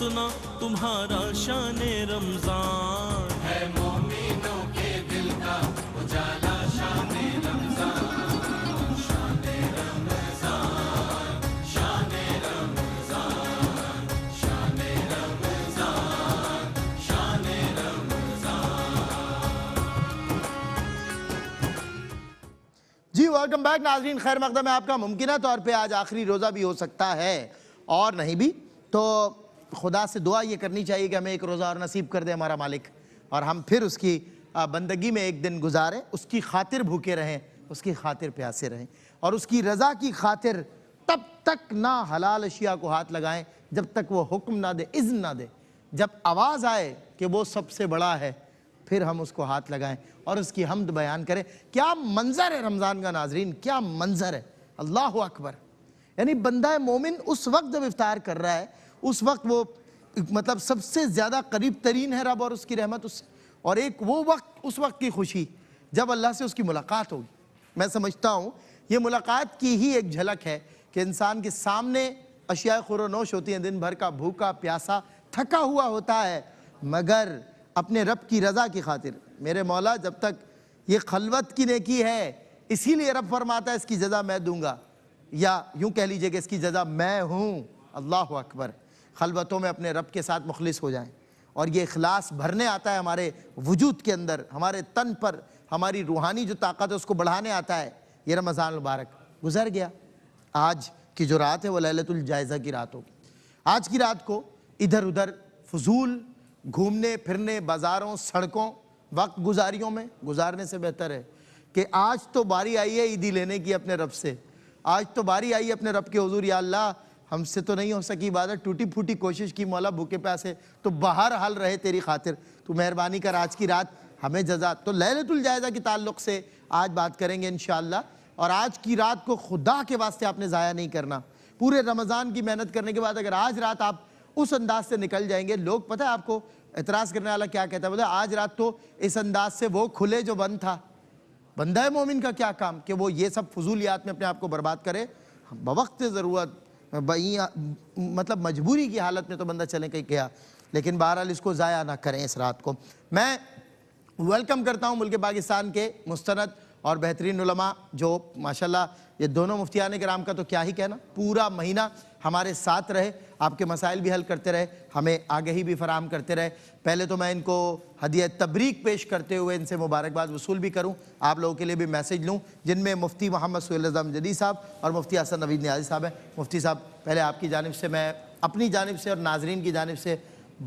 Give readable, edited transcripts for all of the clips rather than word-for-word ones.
اتنا تمہارا شان رمضان ہے، مومنوں کے دل کا اجالا شان رمضان، شان رمضان، شان رمضان، شان رمضان، شان رمضان۔ جی ویلکم بیک ناظرین، خیر مقدم ہے آپ کا۔ ممکنہ طور پہ آج آخری روزہ بھی ہو سکتا ہے اور نہیں بھی، تو خدا سے دعا یہ کرنی چاہیے کہ ہمیں ایک روزہ اور نصیب کر دے ہمارا مالک، اور ہم پھر اس کی بندگی میں ایک دن گزاریں، اس کی خاطر بھوکے رہیں، اس کی خاطر پیاسے رہیں، اور اس کی رضا کی خاطر تب تک نہ حلال اشیاء کو ہاتھ لگائیں جب تک وہ حکم نہ دے، اذن نہ دے۔ جب آواز آئے کہ وہ سب سے بڑا ہے، پھر ہم اس کو ہاتھ لگائیں اور اس کی حمد بیان کریں۔ کیا منظر ہے رمضان کا ناظرین، کیا منظر ہے، اللہ اکبر۔ یعنی بندہ مومن اس وقت جب افطار کر رہا ہے، اس وقت وہ مطلب سب سے زیادہ قریب ترین ہے رب اور اس کی رحمت، اور ایک وہ وقت، اس وقت کی خوشی جب اللہ سے اس کی ملاقات ہوگی۔ میں سمجھتا ہوں یہ ملاقات کی ہی ایک جھلک ہے کہ انسان کے سامنے اشیاء خور و نوش ہوتی ہیں، دن بھر کا بھوکا پیاسا تھکا ہوا ہوتا ہے، مگر اپنے رب کی رضا کی خاطر، میرے مولا جب تک یہ خلوت کی نیکی ہے، اسی لیے رب فرماتا ہے اس کی جزا میں دوں گا، یا یوں کہہ لیجئے کہ اس کی جزا میں ہوں۔ اللہ اکبر۔ خلوتوں میں اپنے رب کے ساتھ مخلص ہو جائیں، اور یہ اخلاص بھرنے آتا ہے ہمارے وجود کے اندر، ہمارے تن پر، ہماری روحانی جو طاقت ہے اس کو بڑھانے آتا ہے۔ یہ رمضان المبارک گزر گیا، آج کی جو رات ہے وہ لیلۃ الجائزہ کی رات ہوگی۔ آج کی رات کو ادھر ادھر فضول گھومنے پھرنے، بازاروں، سڑکوں، وقت گزاریوں میں گزارنے سے بہتر ہے کہ آج تو باری آئی ہے عیدی لینے کی اپنے رب سے، آج تو باری آئی ہے اپنے رب کے حضور، یا اللہ ہم سے تو نہیں ہو سکی عبادت، ٹوٹی پھوٹی کوشش کی مولا، بھوکے پیاسے، تو بہر حال رہے تیری خاطر، تو مہربانی کر آج کی رات ہمیں جزا۔ تو لیلۃ الجائزہ کے تعلق سے آج بات کریں گے انشاءاللہ، اور آج کی رات کو خدا کے واسطے آپ نے ضائع نہیں کرنا۔ پورے رمضان کی محنت کرنے کے بعد اگر آج رات آپ اس انداز سے نکل جائیں گے، لوگ پتہ ہے آپ کو اعتراض کرنے والا کیا کہتا ہے، بولے آج رات تو اس انداز سے وہ کھلے جو بند تھا۔ بندہ مومن کا کیا کام کہ وہ یہ سب فضولیات میں اپنے آپ کو برباد کرے، بوقت ضرورت، مطلب مجبوری کی حالت میں تو بندہ چلے کہیں گیا، لیکن بہرحال اس کو ضائع نہ کریں اس رات کو۔ میں ویلکم کرتا ہوں ملک پاکستان کے مستند اور بہترین علماء، جو ماشاءاللہ یہ دونوں مفتیان کرام کا تو کیا ہی کہنا، پورا مہینہ ہمارے ساتھ رہے، آپ کے مسائل بھی حل کرتے رہے، ہمیں آگہی بھی فراہم کرتے رہے۔ پہلے تو میں ان کو ہدیہ تبریک پیش کرتے ہوئے ان سے مبارکباد وصول بھی کروں، آپ لوگوں کے لیے بھی میسج لوں، جن میں مفتی محمد سہیل رضا امجدی صاحب اور مفتی حسن نوید نیازی صاحب ہیں۔ مفتی صاحب پہلے آپ کی جانب سے، میں اپنی جانب سے اور ناظرین کی جانب سے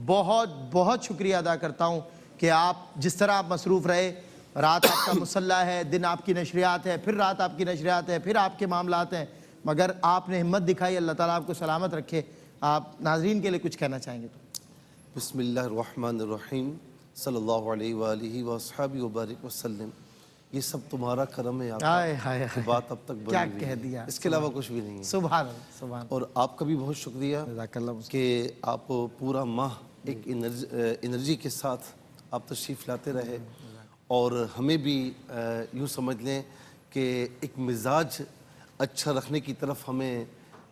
بہت بہت شکریہ ادا کرتا ہوں کہ آپ جس طرح آپ مصروف رہے، رات آپ کا مصلح ہے، دن آپ کی نشریات ہے، پھر رات آپ کی نشریات ہے، پھر آپ کے معاملات ہیں، مگر آپ نے ہمت دکھائی، اللہ تعالیٰ آپ کو سلامت رکھے۔ آپ ناظرین کے لیے کچھ کہنا چاہیں گے تو؟ بسم اللہ الرحمن الرحیم، صلی اللہ علیہ وآلہ وصحبہ وبارک وسلم۔ یہ سب تمہارا کرم ہے، آپ کی بات اب تک کیا بنی کہہ ہوئی دیا، ہے، اس کے علاوہ کچھ بھی نہیں ہے۔ سبحان اللہ، سبحان اللہ۔ اور آپ کا بھی بہت شکریہ کہ آپ پورا ماہ ایک انرجی کے ساتھ آپ تشریف لاتے رہے، اور ہمیں بھی یوں سمجھ لیں کہ ایک مزاج اچھا رکھنے کی طرف ہمیں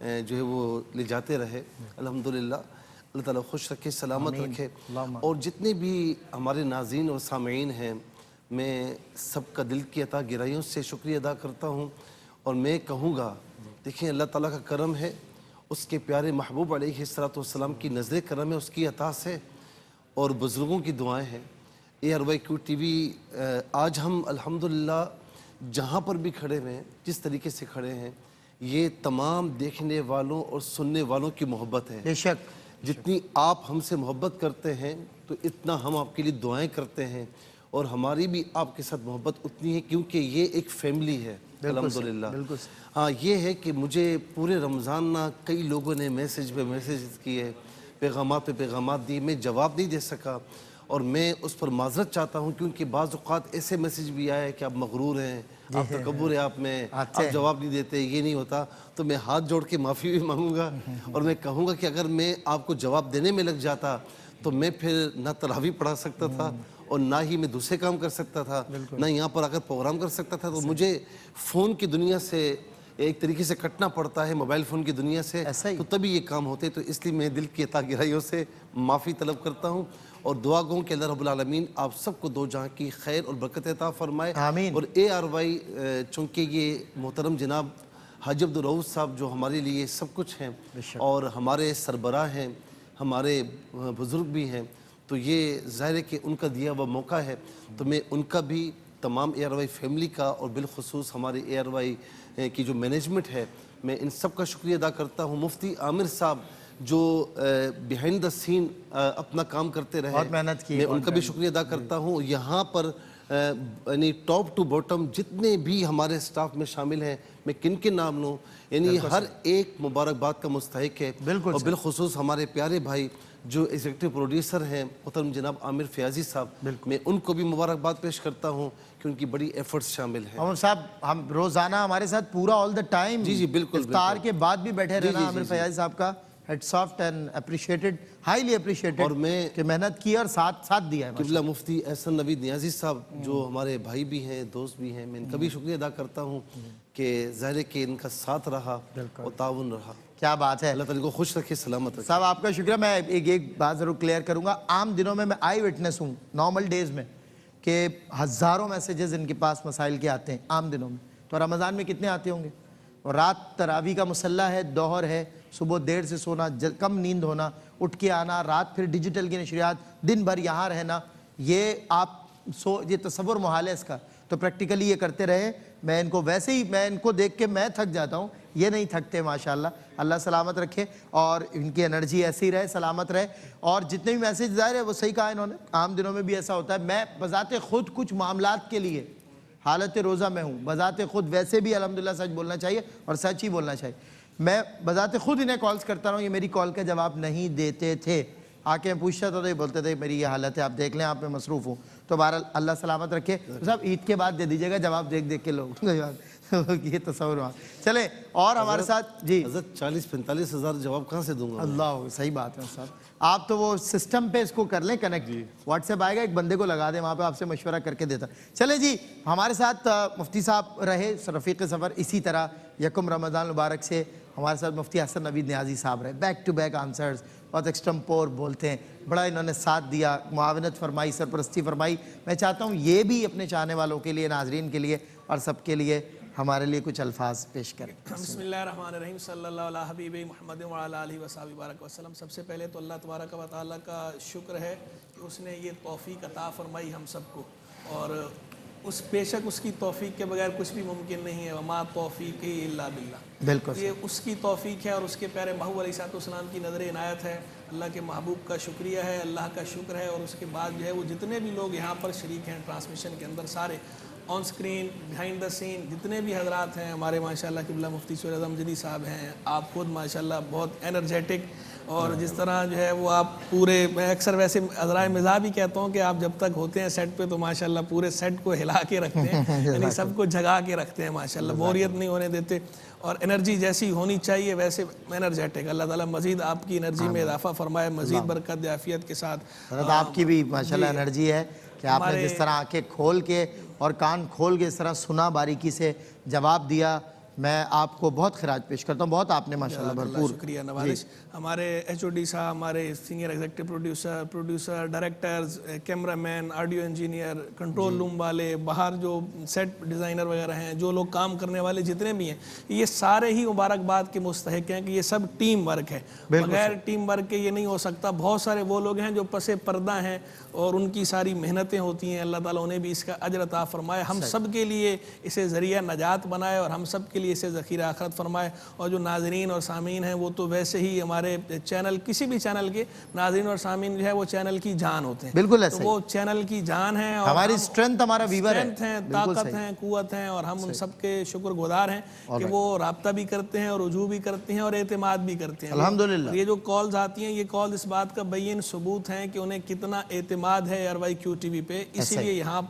جو ہے وہ لے جاتے رہے۔ الحمدللہ اللہ تعالیٰ خوش رکھے، سلامت رکھے۔ اور جتنے بھی ہمارے ناظرین اور سامعین ہیں، میں سب کا دل کی عطا گرائیوں سے شکریہ ادا کرتا ہوں، اور میں کہوں گا دیکھیں اللہ تعالیٰ کا کرم ہے، اس کے پیارے محبوب علیہ السلام کی نظر کرم ہے، اس کی عطا سے، اور بزرگوں کی دعائیں ہیں۔ ARYQ TV آج ہم الحمدللہ جہاں پر بھی کھڑے ہیں، جس طریقے سے کھڑے ہیں، یہ تمام دیکھنے والوں اور سننے والوں کی محبت ہے۔ بے شک جتنی آپ ہم سے محبت کرتے ہیں تو اتنا ہم آپ کے لیے دعائیں کرتے ہیں، اور ہماری بھی آپ کے ساتھ محبت اتنی ہے، کیونکہ یہ ایک فیملی ہے الحمدللہ۔ ہاں یہ ہے کہ مجھے پورے رمضان نہ کئی لوگوں نے میسج پہ میسج کیے، پیغامات پہ پیغامات دیے، میں جواب نہیں دے سکا، اور میں اس پر معذرت چاہتا ہوں، کیونکہ بعض اوقات ایسے میسج بھی آئے کہ آپ مغرور ہیں، آپ تکبر ہے آپ میں، آپ جواب نہیں دیتے، یہ نہیں ہوتا، تو میں ہاتھ جوڑ کے معافی بھی مانگوں گا، اور میں کہوں گا کہ اگر میں آپ کو جواب دینے میں لگ جاتا تو میں پھر نہ تراویح پڑھا سکتا تھا، اور نہ ہی میں دوسرے کام کر سکتا تھا، نہ یہاں پر آ کر پروگرام کر سکتا تھا۔ تو مجھے فون کی دنیا سے ایک طریقے سے کٹنا پڑتا ہے موبائل فون کی دنیا سے، ایسا ہی؟ تو تبھی یہ کام ہوتے. تو اس لیے میں دل کی عطا گرائیوں سے معافی طلب کرتا ہوں اور دعا گوں کہ اللہ رب العالمین آپ سب کو دو جہاں کی خیر اور برکت عطا فرمائے. آمین. اور ARY چونکہ یہ محترم جناب حاجی عبدالرؤوف صاحب جو ہمارے لیے سب کچھ ہیں اور ہمارے سربراہ ہیں، ہمارے بزرگ بھی ہیں، تو یہ ظاہر ہے کہ ان کا دیا ہوا موقع ہے. تو میں ان کا بھی، تمام ARY فیملی کا اور بالخصوص ہمارے ARY کی جو مینجمنٹ ہے، میں ان سب کا شکریہ ادا کرتا ہوں. مفتی عامر صاحب جو بیہائنڈ دا سین اپنا کام کرتے رہے، بہت محنت کی، میں ان کا بھی شکریہ ادا کرتا ہوں. یہاں پر یعنی ٹاپ ٹو باٹم جتنے بھی ہمارے سٹاف میں شامل ہیں، میں کن کے نام لوں، یعنی ہر ایک مبارکباد کا مستحق ہے. بالکل. اور بالخصوص ہمارے پیارے بھائی جو ایگزیکٹو پروڈیوسر ہیں محترم جناب عامر فیاضی صاحب، میں ان کو بھی مبارکباد پیش کرتا ہوں کہ ان کی بڑی ایفرٹس شامل ہیں. عمر صاحب ہم روزانہ ہمارے ساتھ پورا آل دا ٹائم، جی بالکل، افطار کے بعد بھی بیٹھے رہنا. عامر فیاضی صاحب کا heads of and appreciated, highly appreciated, اور میں کہ محنت کی اور ساتھ دیا ہے. قبلہ مفتی احسن نوید نیازی صاحب جو ہمارے بھائی بھی ہیں، دوست بھی ہیں، میں ان کا بھی شکریہ ادا کرتا ہوں کہ ظاہر ہے کہ ان کا ساتھ رہا اور تعاون رہا. کیا بات ہے. اللہ تعالیٰ کو خوش رکھے، سلامت رکھے. صاحب آپ کا شکریہ. میں ایک بات ضرور کلیئر کروں گا. عام دنوں میں آئی وٹنس ہوں، نارمل ڈیز میں، کہ ہزاروں میسیجز ان کے پاس مسائل کے آتے ہیں عام دنوں میں. تو رمضان میں کتنے آتے ہوں گے؟ اور رات تراویح کا مسلح ہے، دوہر ہے، صبح دیر سے سونا، کم نیند ہونا، اٹھ کے آنا، رات پھر ڈیجیٹل کی نشریات، دن بھر یہاں رہنا، یہ یہ تصور محال ہے اس کا. تو پریکٹیکلی یہ کرتے رہے. میں ان کو ویسے ہی، میں ان کو دیکھ کے میں تھک جاتا ہوں، یہ نہیں تھکتے ماشاءاللہ. اللہ سلامت رکھے اور ان کی انرجی ایسی رہے، سلامت رہے. اور جتنے بھی میسیج ظاہر ہے وہ صحیح کہا انہوں نے، عام دنوں میں بھی ایسا ہوتا ہے. میں بذات خود کچھ معاملات کے لیے حالت روزہ میں ہوں، بذات خود ویسے بھی الحمدللہ سچ بولنا چاہیے اور سچ ہی بولنا چاہیے. میں بذات خود انہیں کالز کرتا رہا ہوں، یہ میری کال کا جواب نہیں دیتے تھے. آ کے پوچھتا تھا تو یہ بولتے تھے میری یہ حالت ہے، آپ دیکھ لیں، آپ میں مصروف ہوں. تو بہرحال اللہ سلامت رکھے. صاحب عید کے بعد دے دیجیے گا جواب، دیکھ کے لوگ یہ تصور ہوا. چلیں اور ہمارے ساتھ جی حضرت 40-45 ہزار جواب کہاں سے دوں گا؟ اللہ، صحیح بات ہے صاحب. آپ تو وہ سسٹم پہ اس کو کر لیں کنیکٹ، واٹس ایپ آئے گا، ایک بندے کو لگا دیں وہاں پہ، آپ سے مشورہ کر کے دیتا. چلے جی، ہمارے ساتھ مفتی صاحب رہے رفیق سفر. اسی طرح یکم رمضان مبارک سے ہمارے ساتھ مفتی احسن نوید نیازی صاحب رہے. بیک ٹو بیک آنسرز، بہت ایکسٹمپور بولتے ہیں، بڑا انہوں نے ساتھ دیا، معاونت فرمائی، سرپرستی فرمائی. میں چاہتا ہوں یہ بھی اپنے چاہنے والوں کے لیے، ناظرین کے لیے اور سب کے لیے ہمارے لیے کچھ الفاظ پیش کریں. بسم اللہ الرحمن الرحیم. صلی اللہ علیہ حبیب محمد وعلی آلہ وصحبہ بارک وسلم. سب سے پہلے تو اللہ تبارک و تعالیٰ کا شکر ہے کہ اس نے یہ توفیق عطا فرمائی ہم سب کو، اور اس بے شک اس کی توفیق کے بغیر کچھ بھی ممکن نہیں ہے. وما توفیق الا باللہ. بالکل یہ اس کی توفیق ہے اور اس کے پیارے محبوب علیہ الصلوۃ والسلام کی نظر عنایت ہے. اللہ کے محبوب کا شکریہ ہے، اللہ کا شکر ہے. اور اس کے بعد جو ہے وہ جتنے بھی لوگ یہاں پر شریک ہیں ٹرانسمیشن کے اندر، سارے آن سکرین، بیہائنڈ دا سین، جتنے بھی حضرات ہیں ہمارے، ماشاءاللہ قبلہ مفتی سہیل اعظم جدی صاحب ہیں، آپ خود ماشاءاللہ بہت انرجیٹک، اور جس طرح جو ہے وہ آپ پورے، میں اکثر ویسے عذرائے مزاح بھی کہتا ہوں کہ آپ جب تک ہوتے ہیں سیٹ پہ تو ماشاءاللہ پورے سیٹ کو ہلا کے رکھتے ہیں، یعنی سب کو جگا کے رکھتے ہیں ماشاءاللہ، بوریت نہیں ہونے دیتے. اور انرجی جیسی ہونی چاہیے ویسے انرجیٹک. اللہ تعالیٰ مزید آپ کی انرجی میں اضافہ فرمائے، مزید برکت عافیت کے ساتھ. حضرت آپ کی بھی ماشاءاللہ انرجی ہے کہ آپ نے جس طرح آنکھیں کھول کے اور کان کھول کے اس طرح سنا، باریکی سے جواب دیا. میں آپ کو بہت خراج پیش کرتا ہوں. بہت آپ نے ماشاءاللہ بھرپور شکریہ نوازش. ہمارے ایچ او ڈی صاحب، ہمارے senior executive producer, directors, cameraman, audio engineer, control room والے، باہر جو سیٹ ڈیزائنر وغیرہ ہیں، جو لوگ کام کرنے والے جتنے بھی ہیں، یہ سارے ہی مبارکباد کے مستحق ہیں کہ یہ سب ٹیم ورک ہے. بغیر ٹیم ورک کے یہ نہیں ہو سکتا. بہت سارے وہ لوگ ہیں جو پس پردہ ہیں اور ان کی ساری محنتیں ہوتی ہیں. اللہ تعالیٰ انہیں بھی اس کا اجر عطا فرمائے. ہم سب کے لیے اسے ذریعہ نجات بنائے اور ہم سب کے لیے اسے ذخیرہ آخرت فرمائے. اور جو ناظرین اور سامعین ہیں وہ تو ویسے ہی ہمارے چینل، کسی بھی چینل کے ناظرین اور سامعین جو ہے وہ چینل کی جان ہوتے ہیں. بالکل تو وہ چینل کی جان ہیں اور ہماری اسٹرینتھ، ہمارا ویور ہے، طاقت ہیں، قوت ہیں، اور ہم ان سب کے شکر گزار ہیں کہ وہ رابطہ بھی کرتے ہیں اور رجوع بھی کرتے ہیں اور اعتماد بھی کرتے ہیں. الحمدللہ. یہ جو کالز آتی ہیں، یہ کال اس بات کا بین ثبوت ہیں کہ انہیں کتنا اعتماد ہے ARY Q TV پہ. اسی لیے یہاں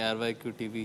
ARY QTV